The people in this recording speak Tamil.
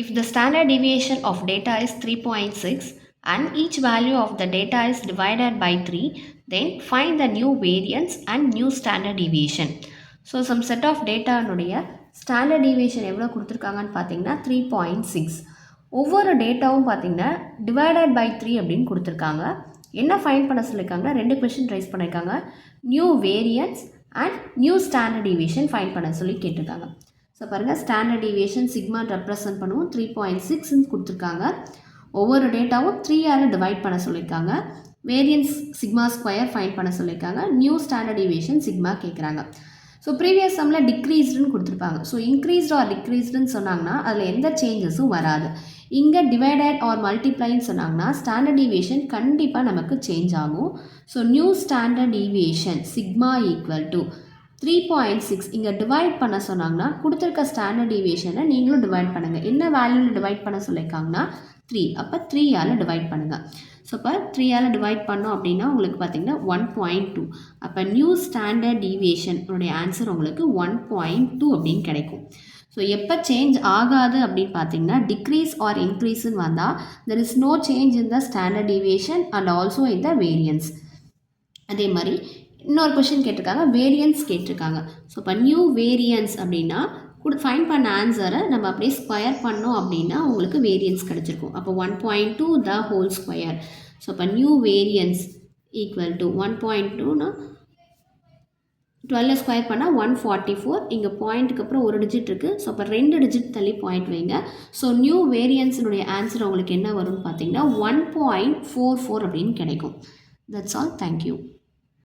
If the standard deviation of data is 3.6 and each value of the data is divided by 3, then find the new variance and new standard deviation. So some set of data னுடைய standard deviation எவ்வளோ கொடுத்துருக்காங்கன்னு பார்த்தீங்கன்னா 3.6. ஒவ்வொரு டேட்டாவும் பார்த்தீங்கன்னா டிவைடட் பை 3 அப்படின்னு கொடுத்துருக்காங்க. என்ன ஃபைண்ட் பண்ண சொல்லியிருக்காங்க, ரெண்டு கொஷின் ரைஸ் பண்ணியிருக்காங்க. New variance and new standard deviation find பண்ண சொல்லி கேட்டிருக்காங்க. ஸோ பாருங்கள், ஸ்டாண்டர்ட் டிவியேஷன் சிக்மா ரெப்ரசன்ட் பண்ணுவோம் 3.6ன்னு கொடுத்துருக்காங்க. ஒவ்வொரு டேட்டாவும் 3ஆல் டிவைட் பண்ண சொல்லியிருக்காங்க. வேரியன்ஸ் சிக்மா ஸ்கொயர் ஃபைண்ட் பண்ண சொல்லியிருக்காங்க. நியூ ஸ்டாண்டர்ட் டிவியேஷன் சிக்மா கேட்குறாங்க. ஸோ ப்ரீவியஸ் சம்மில் டிக்ரீஸ்டுன்னு கொடுத்துருப்பாங்க. ஸோ இன்க்ரீஸ்டு ஆர் டிக்ரீஸ்டுன்னு சொன்னாங்கன்னா அதில் எந்த சேஞ்சஸும் வராது. இங்கே டிவைடட் ஆர் மல்டிப்ளைன்னு சொன்னாங்கன்னா ஸ்டாண்டர்ட் டிவியேஷன் கண்டிப்பாக நமக்கு சேஞ்ச் ஆகும். So new standard deviation sigma equal to 3.6. இங்கே டிவைட் பண்ண சொன்னாங்கன்னா கொடுத்துருக்க ஸ்டாண்டர்ட் டிவியேஷனை நீங்களும் டிவைட் பண்ணுங்கள். என்ன வேல்யூவில் டிவைட் பண்ண சொல்லியிருக்காங்கன்னா 3. அப்போ 3ஆல் டிவைட் பண்ணுங்கள். ஸோ இப்போ 3ஆல் டிவைட் பண்ணோம் அப்படின்னா உங்களுக்கு பார்த்தீங்கன்னா 1.2. அப்போ நியூ ஸ்டாண்டர்ட் டிவியேஷன் உடைய ஆன்சர் உங்களுக்கு 1.2 அப்படின்னு கிடைக்கும். ஸோ எப்போ சேஞ்ச் ஆகாது அப்படின்னு பார்த்தீங்கன்னா டிக்ரீஸ் ஆர் இன்க்ரீஸ்ன்னு வந்தால் there is no change in the standard deviation and also in the variance. அதே மாதிரி இன்னொரு கொஷின் கேட்டிருக்காங்க, வேரியன்ஸ் கேட்டிருக்காங்க. ஸோ இப்போ நியூ வேரியன்ஸ் அப்படின்னா ஃபைண்ட் பண்ண ஆன்சரை நம்ம அப்படியே ஸ்கொயர் பண்ணோம் அப்படின்னா உங்களுக்கு வேரியன்ஸ் கிடச்சிருக்கும். அப்போ 1.2 த ஹோல் ஸ்கொயர். ஸோ இப்போ நியூ வேரியன்ஸ் ஈக்குவல் டு 1.2னா 12 ஸ்கொயர் பண்ணால் 144. இங்கே பாயிண்ட்டுக்கு அப்புறம் ஒரு டிஜிட் இருக்குது. ஸோ அப்போ 2 டிஜிட் தள்ளி பாயிண்ட் வைங்க. ஸோ நியூ வேரியன்ஸினுடைய ஆன்சர் உங்களுக்கு என்ன வரும்னு பார்த்தீங்கன்னா 1.44 அப்படின்னு கிடைக்கும். That's all. தேங்க்யூ.